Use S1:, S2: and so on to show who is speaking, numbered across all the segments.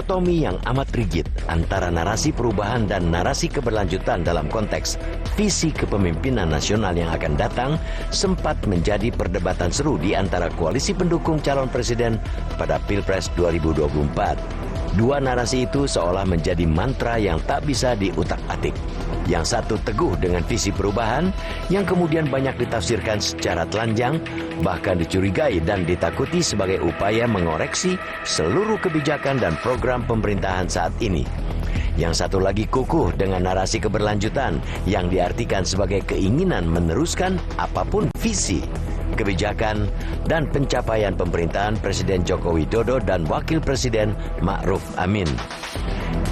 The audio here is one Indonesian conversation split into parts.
S1: Dikotomi yang amat rigid antara narasi perubahan dan narasi keberlanjutan dalam konteks visi kepemimpinan nasional yang akan datang sempat menjadi perdebatan seru di antara koalisi pendukung calon presiden pada Pilpres 2024. Dua narasi itu seolah menjadi mantra yang tak bisa diutak-atik. Yang satu teguh dengan visi perubahan, yang kemudian banyak ditafsirkan secara telanjang, bahkan dicurigai dan ditakuti sebagai upaya mengoreksi seluruh kebijakan dan program pemerintahan saat ini. Yang satu lagi kukuh dengan narasi keberlanjutan yang diartikan sebagai keinginan meneruskan apapun visi, kebijakan, dan pencapaian pemerintahan Presiden Joko Widodo dan Wakil Presiden Ma'ruf Amin.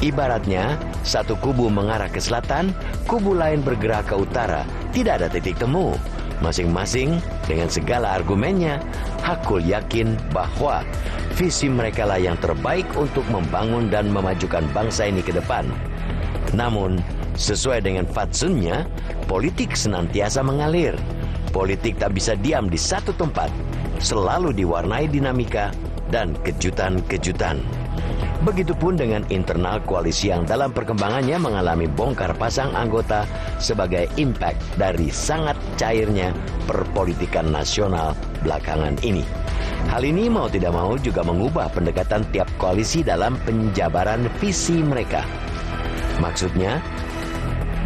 S1: Ibaratnya, satu kubu mengarah ke selatan, kubu lain bergerak ke utara. Tidak ada titik temu. Masing-masing dengan segala argumennya, hakul yakin bahwa visi mereka lah yang terbaik untuk membangun dan memajukan bangsa ini ke depan. Namun, sesuai dengan fatsunnya, politik senantiasa mengalir. Politik tak bisa diam di satu tempat, selalu diwarnai dinamika dan kejutan-kejutan. Begitupun dengan internal koalisi yang dalam perkembangannya mengalami bongkar pasang anggota sebagai impact dari sangat cairnya perpolitikan nasional belakangan ini. Hal ini mau tidak mau juga mengubah pendekatan tiap koalisi dalam penjabaran visi mereka. Maksudnya,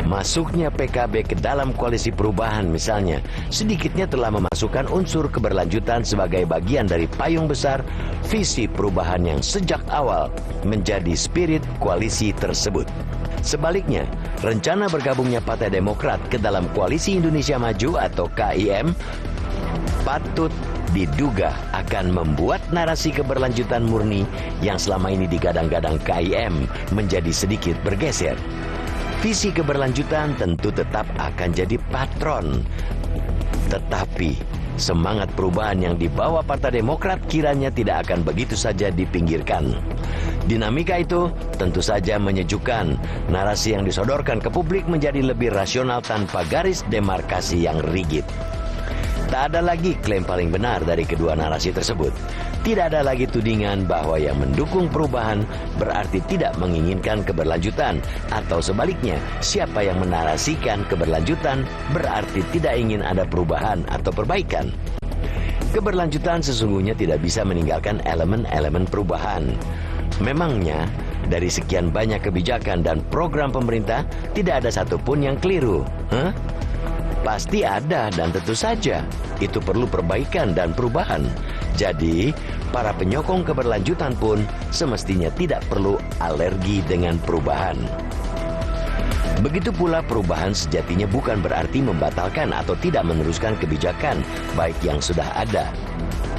S1: masuknya PKB ke dalam koalisi perubahan misalnya, sedikitnya telah memasukkan unsur keberlanjutan sebagai bagian dari payung besar visi perubahan yang sejak awal menjadi spirit koalisi tersebut. Sebaliknya, rencana bergabungnya Partai Demokrat ke dalam Koalisi Indonesia Maju atau KIM patut diduga akan membuat narasi keberlanjutan murni yang selama ini digadang-gadang KIM menjadi sedikit bergeser. Visi keberlanjutan tentu tetap akan jadi patron. Tetapi semangat perubahan yang dibawa Partai Demokrat kiranya tidak akan begitu saja dipinggirkan. Dinamika itu tentu saja menyejukkan. Narasi yang disodorkan ke publik menjadi lebih rasional tanpa garis demarkasi yang rigid. Tak ada lagi klaim paling benar dari kedua narasi tersebut. Tidak ada lagi tudingan bahwa yang mendukung perubahan berarti tidak menginginkan keberlanjutan, atau sebaliknya, siapa yang menarasikan keberlanjutan berarti tidak ingin ada perubahan atau perbaikan. Keberlanjutan sesungguhnya tidak bisa meninggalkan elemen-elemen perubahan. Memangnya, dari sekian banyak kebijakan dan program pemerintah, tidak ada satupun yang keliru. Pasti ada, dan tentu saja itu perlu perbaikan dan perubahan. Jadi, para penyokong keberlanjutan pun semestinya tidak perlu alergi dengan perubahan. Begitu pula perubahan sejatinya bukan berarti membatalkan atau tidak meneruskan kebijakan baik yang sudah ada.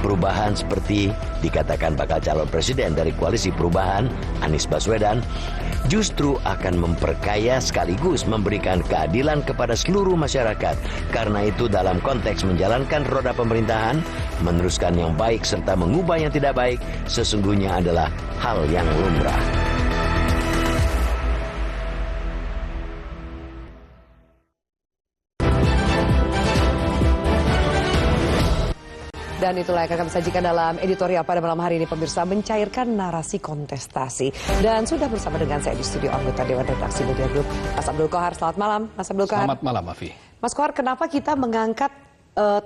S1: Perubahan seperti dikatakan bakal calon presiden dari Koalisi Perubahan, Anies Baswedan, justru akan memperkaya sekaligus memberikan keadilan kepada seluruh masyarakat. Karena itu dalam konteks menjalankan roda pemerintahan, meneruskan yang baik serta mengubah yang tidak baik sesungguhnya adalah hal yang lumrah.
S2: Dan itulah yang akan kami sajikan dalam editorial pada malam hari ini, pemirsa, mencairkan narasi kontestasi. Dan sudah bersama dengan saya di studio anggota Dewan Redaksi Media Group, Mas Abdul Qohar. Selamat malam, Mas Abdul Qohar.
S3: Selamat malam, Afi.
S2: Mas Qohar, kenapa kita mengangkat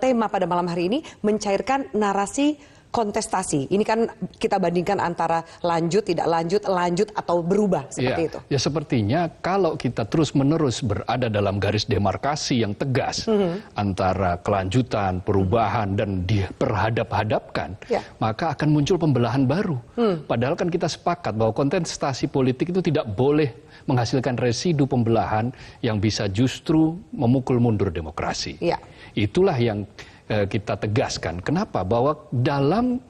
S2: tema pada malam hari ini mencairkan narasi kontestasi? Ini kan kita bandingkan antara lanjut, tidak lanjut, lanjut atau berubah seperti itu. Ya,
S3: sepertinya kalau kita terus-menerus berada dalam garis demarkasi yang tegas antara kelanjutan, perubahan, dan diperhadap-hadapkan, maka akan muncul pembelahan baru. Padahal kan kita sepakat bahwa kontestasi politik itu tidak boleh menghasilkan residu pembelahan yang bisa justru memukul mundur demokrasi. Itulah yang kita tegaskan. Kenapa? Bahwa dalam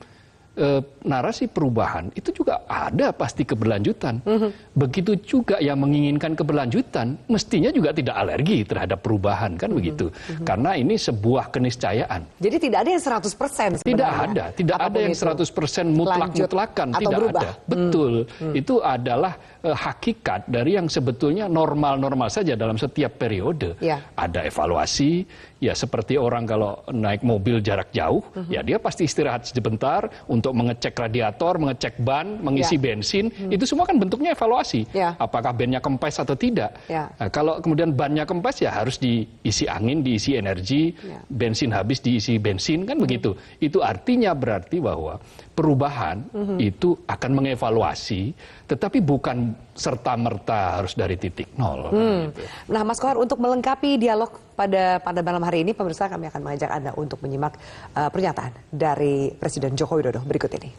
S3: narasi perubahan itu juga ada pasti keberlanjutan. Begitu juga yang menginginkan keberlanjutan mestinya juga tidak alergi terhadap perubahan, kan begitu. Karena ini sebuah keniscayaan.
S2: Jadi tidak ada yang 100% sebenarnya.
S3: Tidak ada yang 100% mutlak-mutlakan, tidak
S2: berubah.
S3: ada. Betul. Itu adalah hakikat dari yang sebetulnya normal-normal saja dalam setiap periode. Ada evaluasi, ya seperti orang kalau naik mobil jarak jauh, ya dia pasti istirahat sebentar untuk untuk mengecek radiator, mengecek ban, mengisi bensin, itu semua kan bentuknya evaluasi. Apakah bannya kempes atau tidak. Nah, kalau kemudian bannya kempes ya harus diisi angin, diisi energi, bensin habis diisi bensin, kan begitu. Itu artinya berarti bahwa perubahan itu akan mengevaluasi, tetapi bukan serta-merta harus dari titik nol. Gitu.
S2: Nah, Mas Kohar, untuk melengkapi dialog pada malam hari ini, pemirsa, kami akan mengajak Anda untuk menyimak pernyataan dari Presiden Joko Widodo berikut ini.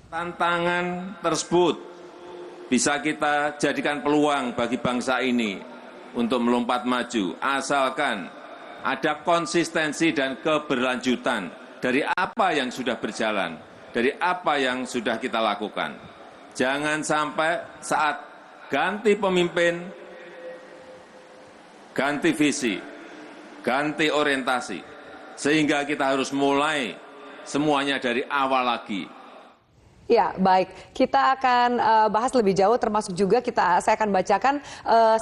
S4: Tantangan tersebut bisa kita jadikan peluang bagi bangsa ini untuk melompat maju, asalkan ada konsistensi dan keberlanjutan dari apa yang sudah berjalan, dari apa yang sudah kita lakukan. Jangan sampai saat ganti pemimpin, ganti visi, ganti orientasi, sehingga kita harus mulai semuanya dari awal lagi.
S2: Ya, baik. Kita akan bahas lebih jauh, termasuk juga saya akan bacakan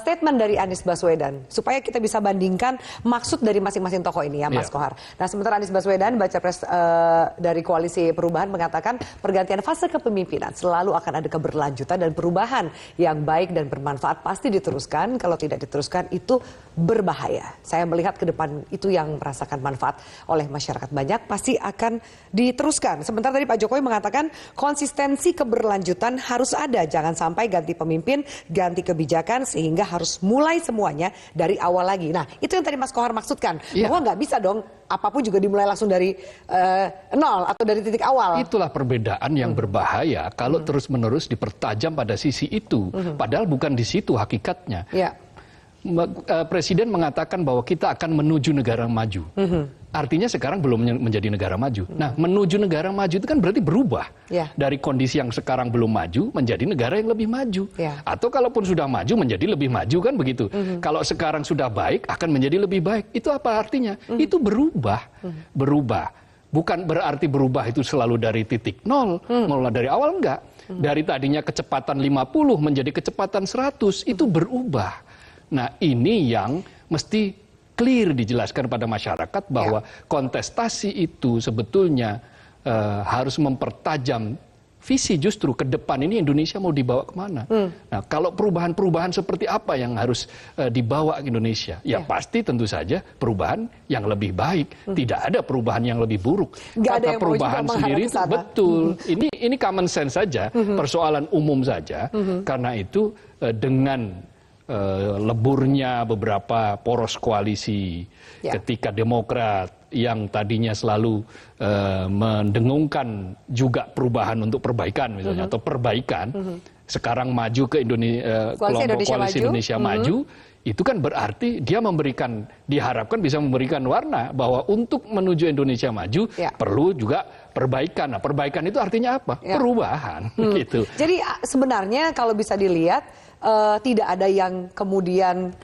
S2: statement dari Anies Baswedan supaya kita bisa bandingkan maksud dari masing-masing tokoh ini, ya, Mas Kohar. Nah, sementara Anies Baswedan, baca pres dari Koalisi Perubahan, mengatakan pergantian fase kepemimpinan selalu akan ada keberlanjutan dan perubahan yang baik dan bermanfaat pasti diteruskan. Kalau tidak diteruskan itu berbahaya. Saya melihat ke depan itu yang merasakan manfaat oleh masyarakat banyak pasti akan diteruskan. Sementara tadi Pak Jokowi mengatakan konsistensi keberlanjutan harus ada. Jangan sampai ganti pemimpin, ganti kebijakan, sehingga harus mulai semuanya dari awal lagi. Nah, itu yang tadi Mas Kohar maksudkan. Bahwa nggak bisa dong apapun juga dimulai langsung dari nol atau dari titik awal.
S3: Itulah perbedaan yang berbahaya kalau terus-menerus dipertajam pada sisi itu. Padahal bukan di situ hakikatnya. Presiden mengatakan bahwa kita akan menuju negara maju. Artinya sekarang belum menjadi negara maju. Nah, menuju negara maju itu kan berarti berubah. Dari kondisi yang sekarang belum maju menjadi negara yang lebih maju. Atau kalaupun sudah maju menjadi lebih maju, kan begitu. Kalau sekarang sudah baik akan menjadi lebih baik. Itu apa artinya? Itu berubah. Berubah. Bukan berarti berubah itu selalu dari titik nol. Mulai dari awal enggak. Dari tadinya kecepatan 50 menjadi kecepatan 100. Itu berubah. Nah, ini yang mesti clear dijelaskan pada masyarakat bahwa kontestasi itu sebetulnya harus mempertajam visi justru ke depan ini Indonesia mau dibawa kemana. Nah, kalau perubahan-perubahan seperti apa yang harus dibawa ke Indonesia? Ya pasti tentu saja perubahan yang lebih baik. Tidak ada perubahan yang lebih buruk.
S2: Kata
S3: perubahan sendiri itu betul. Ini common sense saja, persoalan umum saja. Karena itu dengan leburnya beberapa poros koalisi ketika Demokrat yang tadinya selalu mendengungkan juga perubahan untuk perbaikan misalnya atau perbaikan sekarang maju ke kelompok koalisi Indonesia Maju, itu kan berarti dia diharapkan bisa memberikan warna bahwa untuk menuju Indonesia Maju perlu juga perbaikan. Nah, perbaikan itu artinya apa? Perubahan gitu.
S2: Jadi sebenarnya kalau bisa dilihat tidak ada yang kemudian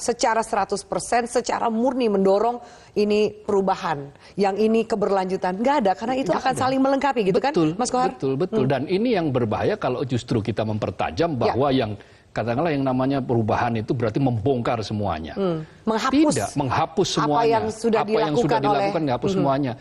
S2: secara 100% secara murni mendorong ini perubahan, yang ini keberlanjutan. Nggak ada, karena itu akan saling melengkapi gitu, kan Mas Kohar?
S3: Betul. Dan ini yang berbahaya kalau justru kita mempertajam bahwa yang katakanlah yang namanya perubahan itu berarti membongkar semuanya. Menghapus semuanya.
S2: Apa yang sudah dilakukan
S3: menghapus semuanya.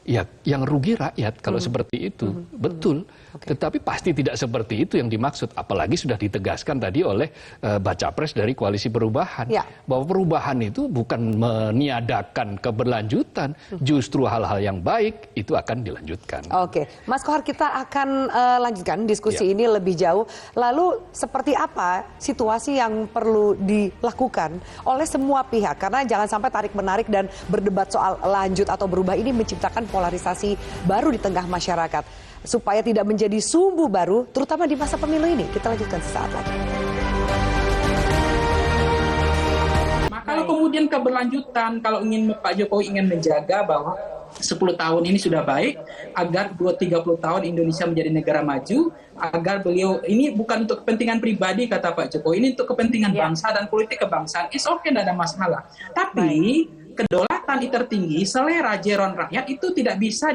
S3: Ya, yang rugi rakyat kalau seperti itu. Betul. Tetapi pasti tidak seperti itu yang dimaksud. Apalagi sudah ditegaskan tadi oleh baca pres dari Koalisi Perubahan. Bahwa perubahan itu bukan meniadakan keberlanjutan. Justru hal-hal yang baik itu akan dilanjutkan.
S2: Oke. Mas Kohar, kita akan lanjutkan diskusi ini lebih jauh. Lalu seperti apa situasi yang perlu dilakukan oleh semua pihak? Karena jangan sampai tarik-menarik dan berdebat soal lanjut atau berubah ini menciptakan polarisasi baru di tengah masyarakat. Supaya tidak menjadi sumbu baru, terutama di masa pemilu ini. Kita lanjutkan sesaat lagi.
S5: Kalau kemudian keberlanjutan, kalau Pak Jokowi ingin menjaga bahwa 10 tahun ini sudah baik, agar 30 tahun Indonesia menjadi negara maju, agar beliau, ini bukan untuk kepentingan pribadi kata Pak Jokowi, ini untuk kepentingan bangsa dan politik kebangsaan, it's okay, tidak ada masalah. Tapi kedaulatan tertinggi, selera jeron rakyat itu tidak bisa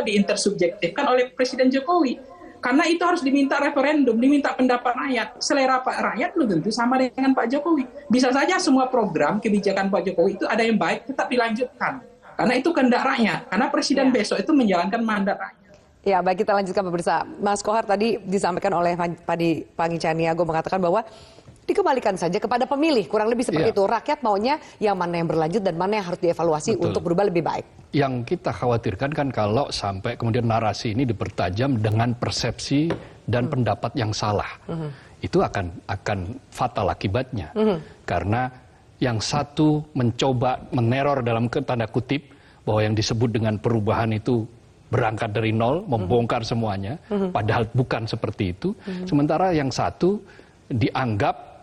S5: diintersubjektifkan oleh Presiden Jokowi. Karena itu harus diminta referendum, diminta pendapat rakyat. Selera rakyat belum tentu sama dengan Pak Jokowi. Bisa saja semua program kebijakan Pak Jokowi itu ada yang baik tetap dilanjutkan. Karena itu kehendak rakyat. Karena presiden besok itu menjalankan mandat rakyat.
S2: Ya, baik, kita lanjutkan pemirsa. Mas Kohar, tadi disampaikan oleh Pak Caniago mengatakan bahwa dikembalikan saja kepada pemilih, kurang lebih seperti itu. Rakyat maunya yang mana yang berlanjut dan mana yang harus dievaluasi untuk berubah lebih baik.
S3: Yang kita khawatirkan kan kalau sampai kemudian narasi ini dipertajam dengan persepsi dan pendapat yang salah. Itu akan fatal akibatnya. Karena yang satu mencoba meneror dalam tanda kutip bahwa yang disebut dengan perubahan itu berangkat dari nol, membongkar semuanya, padahal bukan seperti itu. Sementara yang satu dianggap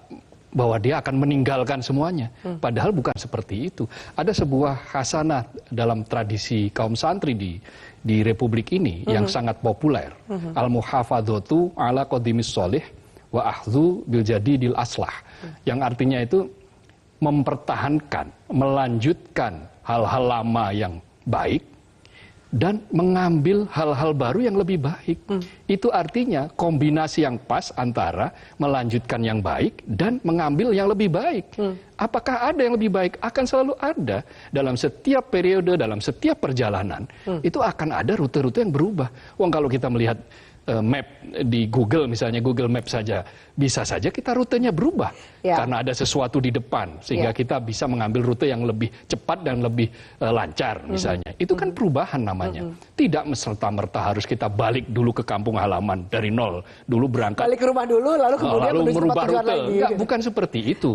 S3: bahwa dia akan meninggalkan semuanya, padahal bukan seperti itu. Ada sebuah khasanah dalam tradisi kaum santri di Republik ini yang sangat populer. Al-muhafadzatu ala qadimis sholih wa akhdhu bil jadidil aslah. Yang artinya itu mempertahankan, melanjutkan hal-hal lama yang baik dan mengambil hal-hal baru yang lebih baik. Itu artinya kombinasi yang pas antara melanjutkan yang baik dan mengambil yang lebih baik. Apakah ada yang lebih baik? Akan selalu ada. Dalam setiap periode, dalam setiap perjalanan, itu akan ada rute-rute yang berubah. Wong, kalau kita melihat map di Google, misalnya Google Map saja, bisa saja kita rutenya berubah karena ada sesuatu di depan sehingga kita bisa mengambil rute yang lebih cepat dan lebih lancar misalnya. Itu kan perubahan namanya. Tidak serta-merta harus kita balik dulu ke kampung halaman dari nol, dulu berangkat
S2: Balik ke rumah dulu lalu kemudian
S3: merubah rute
S2: lagi.
S3: Enggak, bukan seperti itu.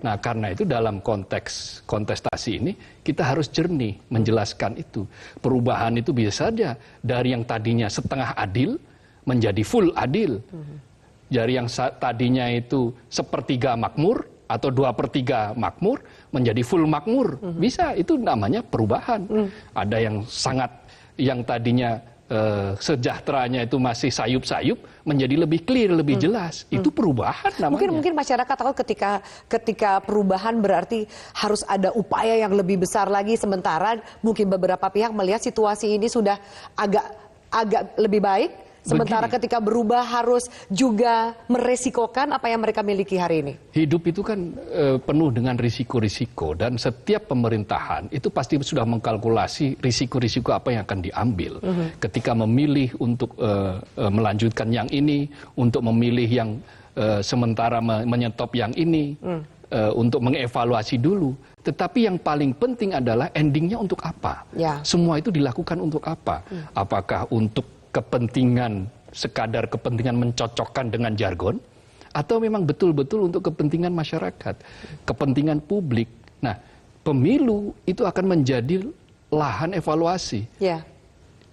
S3: Nah, karena itu dalam konteks kontestasi ini kita harus jernih menjelaskan itu. Perubahan itu bisa saja dari yang tadinya setengah adil menjadi full adil. Dari yang tadinya itu sepertiga makmur atau 2/3 makmur menjadi full makmur. Bisa, itu namanya perubahan. Ada yang tadinya sejahteranya itu masih sayup-sayup menjadi lebih clear, lebih jelas. Itu perubahan namanya.
S2: Mungkin masyarakat tahu ketika perubahan berarti harus ada upaya yang lebih besar lagi, sementara mungkin beberapa pihak melihat situasi ini sudah agak lebih baik. Sementara ketika berubah harus juga meresikokan apa yang mereka miliki hari ini.
S3: Hidup itu kan penuh dengan risiko-risiko dan setiap pemerintahan itu pasti sudah mengkalkulasi risiko-risiko apa yang akan diambil. Ketika memilih untuk melanjutkan yang ini, untuk memilih yang sementara menyetop yang ini, untuk mengevaluasi dulu. Tetapi yang paling penting adalah endingnya untuk apa? Semua itu dilakukan untuk apa? Apakah untuk kepentingan, sekadar kepentingan mencocokkan dengan jargon, atau memang betul-betul untuk kepentingan masyarakat, kepentingan publik. Nah, pemilu itu akan menjadi lahan evaluasi.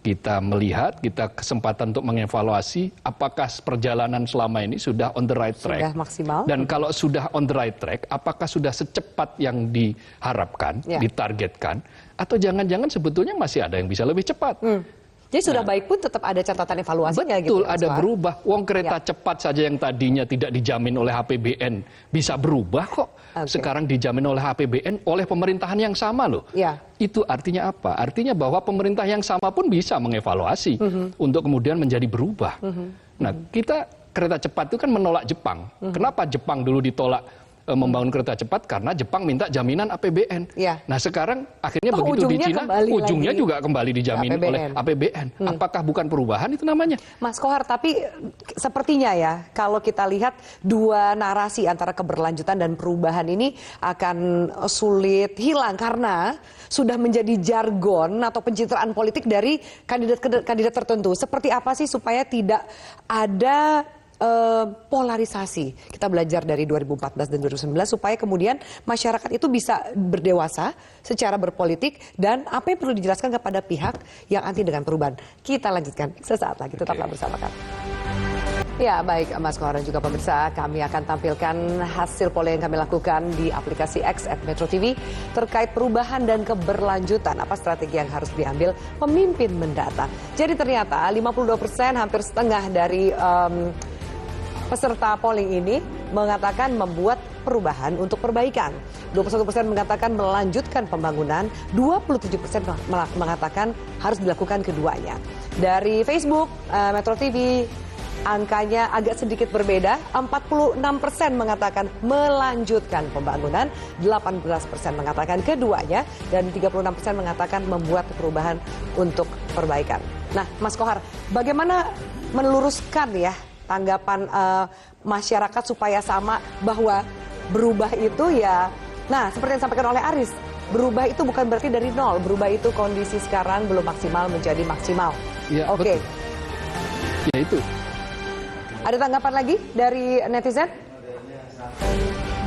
S3: Kita melihat, kita kesempatan untuk mengevaluasi apakah perjalanan selama ini sudah on the right track.
S2: Sudah maksimal.
S3: Dan kalau sudah on the right track, apakah sudah secepat yang diharapkan, ditargetkan, atau jangan-jangan sebetulnya masih ada yang bisa lebih cepat.
S2: Jadi sudah baik pun tetap ada catatan evaluasinya.
S3: Betul, ada berubah. Uang kereta cepat saja yang tadinya tidak dijamin oleh APBN bisa berubah kok. Sekarang dijamin oleh APBN oleh pemerintahan yang sama loh. Itu artinya apa? Artinya bahwa pemerintah yang sama pun bisa mengevaluasi untuk kemudian menjadi berubah. Nah, kita kereta cepat itu kan menolak Jepang. Kenapa Jepang dulu ditolak membangun kereta cepat? Karena Jepang minta jaminan APBN. Nah, sekarang akhirnya begitu di Cina, ujungnya juga kembali dijamin oleh APBN. Apakah bukan perubahan itu namanya?
S2: Mas Kohar, tapi sepertinya ya, kalau kita lihat dua narasi antara keberlanjutan dan perubahan ini akan sulit hilang karena sudah menjadi jargon atau pencitraan politik dari kandidat tertentu. Seperti apa sih supaya tidak ada polarisasi? Kita belajar dari 2014 dan 2019 supaya kemudian masyarakat itu bisa berdewasa secara berpolitik dan apa yang perlu dijelaskan kepada pihak yang anti dengan perubahan. Kita lanjutkan sesaat lagi, tetaplah bersama kami. Ya, baik Mas Kohar dan juga pemirsa, kami akan tampilkan hasil pola yang kami lakukan di aplikasi X @Metro TV terkait perubahan dan keberlanjutan. Apa strategi yang harus diambil pemimpin mendatang? Jadi ternyata 52%, hampir setengah dari peserta polling ini mengatakan membuat perubahan untuk perbaikan. 21% mengatakan melanjutkan pembangunan, 27% mengatakan harus dilakukan keduanya. Dari Facebook, Metro TV, angkanya agak sedikit berbeda. 46% mengatakan melanjutkan pembangunan, 18% mengatakan keduanya, dan 36% mengatakan membuat perubahan untuk perbaikan. Nah, Mas Kohar, bagaimana meluruskan ya tanggapan masyarakat supaya sama bahwa berubah itu ya, nah seperti yang disampaikan oleh Aris, berubah itu bukan berarti dari nol, berubah itu kondisi sekarang belum maksimal menjadi maksimal.
S3: Ya,
S2: Oke.
S3: Ya itu.
S2: Ada tanggapan lagi dari netizen?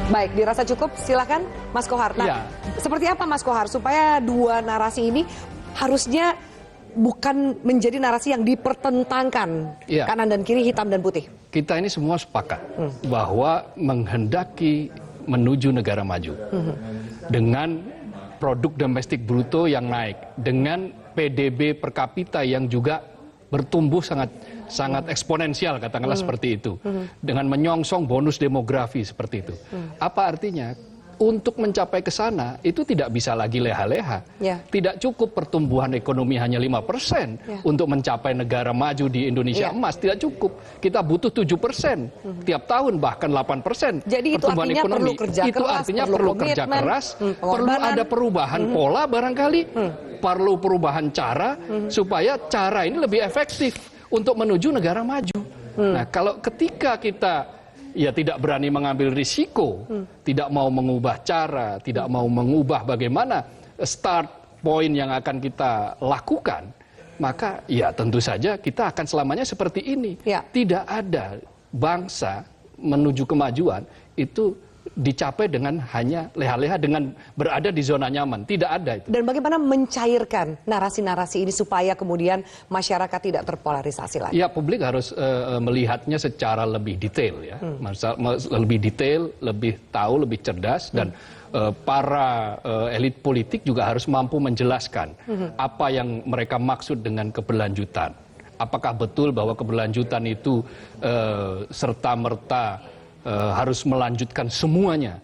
S2: Baik, dirasa cukup, silakan Mas Kohar. Nah,
S3: ya.
S2: Seperti apa Mas Kohar supaya dua narasi ini harusnya bukan menjadi narasi yang dipertentangkan,
S3: ya.
S2: Kanan dan kiri, hitam dan putih?
S3: Kita ini semua sepakat bahwa menghendaki menuju negara maju dengan produk domestik bruto yang naik, dengan PDB per kapita yang juga bertumbuh sangat eksponensial, katakanlah seperti itu, dengan menyongsong bonus demografi seperti itu. Apa artinya? Untuk mencapai ke sana itu tidak bisa lagi leha-leha.
S2: Ya.
S3: Tidak cukup pertumbuhan ekonomi hanya 5% untuk mencapai negara maju di Indonesia emas. Tidak cukup. Kita butuh 7% tiap tahun, bahkan 8%
S2: Jadi itu
S3: pertumbuhan
S2: artinya
S3: ekonomi.
S2: perlu kerja
S3: Itu
S2: keras,
S3: artinya
S2: perlu
S3: perlu kerja
S2: komitmen,
S3: keras, perlu
S2: pengorbanan.
S3: ada perubahan pola barangkali, perlu perubahan cara supaya cara ini lebih efektif untuk menuju negara maju. Nah, kalau ketika kita tidak berani mengambil risiko, tidak mau mengubah cara, tidak mau mengubah bagaimana start point yang akan kita lakukan, maka ya tentu saja kita akan selamanya seperti ini.
S2: Ya.
S3: Tidak ada bangsa menuju kemajuan itu dicapai dengan hanya leha-leha, dengan berada di zona nyaman. Tidak ada itu.
S2: Dan bagaimana mencairkan narasi-narasi ini supaya kemudian masyarakat tidak terpolarisasi lagi?
S3: Ya, publik harus melihatnya secara lebih detail ya. Lebih detail, lebih tahu, lebih cerdas, dan para elit politik juga harus mampu menjelaskan apa yang mereka maksud dengan keberlanjutan. Apakah betul bahwa keberlanjutan itu serta-merta harus melanjutkan semuanya?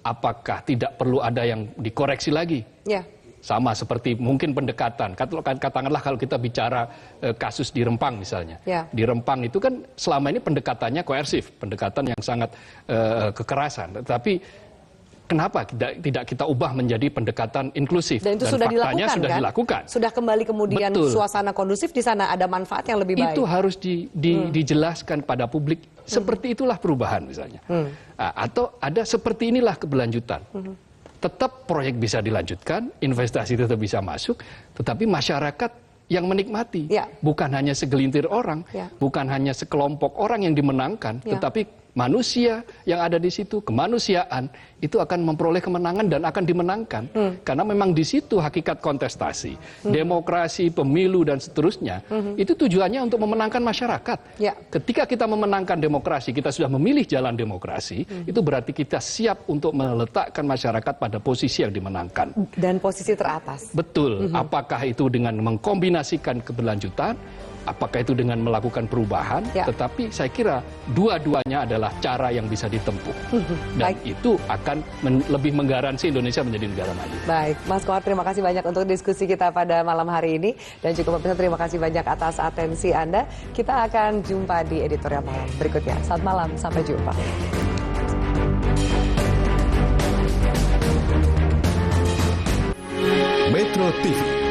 S3: Apakah tidak perlu ada yang dikoreksi lagi?
S2: Ya.
S3: Sama seperti mungkin pendekatan. Katakanlah kalau kita bicara kasus di Rempang misalnya.
S2: Ya.
S3: Di Rempang itu kan selama ini pendekatannya koersif, pendekatan yang sangat kekerasan. Tetapi kenapa tidak kita ubah menjadi pendekatan inklusif?
S2: Dan itu
S3: Dan
S2: sudah
S3: faktanya
S2: dilakukan,
S3: sudah
S2: kan?
S3: dilakukan.
S2: Sudah kembali kemudian
S3: Betul.
S2: suasana kondusif di sana, ada manfaat yang lebih baik.
S3: Itu harus dijelaskan pada publik. Seperti itulah perubahan misalnya. Atau ada seperti inilah keberlanjutan. Tetap proyek bisa dilanjutkan, investasi tetap bisa masuk, tetapi masyarakat yang menikmati.
S2: Ya.
S3: Bukan hanya segelintir orang,
S2: Ya.
S3: bukan hanya sekelompok orang yang dimenangkan,
S2: Ya.
S3: tetapi manusia yang ada di situ, kemanusiaan, itu akan memperoleh kemenangan dan akan dimenangkan. Karena memang di situ hakikat kontestasi, demokrasi, pemilu, dan seterusnya, itu tujuannya untuk memenangkan masyarakat.
S2: Ya.
S3: Ketika kita memenangkan demokrasi, kita sudah memilih jalan demokrasi, itu berarti kita siap untuk meletakkan masyarakat pada posisi yang dimenangkan.
S2: Dan posisi teratas.
S3: Betul. Apakah itu dengan mengkombinasikan keberlanjutan, apakah itu dengan melakukan perubahan,
S2: Ya.
S3: tetapi saya kira dua-duanya adalah cara yang bisa ditempuh. Dan
S2: Baik.
S3: itu akan lebih menggaransi Indonesia menjadi negara maju.
S2: Baik, Mas Kohar, terima kasih banyak untuk diskusi kita pada malam hari ini. Dan juga pemirsa, terima kasih banyak atas atensi Anda. Kita akan jumpa di editorial malam berikutnya. Selamat malam, sampai jumpa.
S6: Metro TV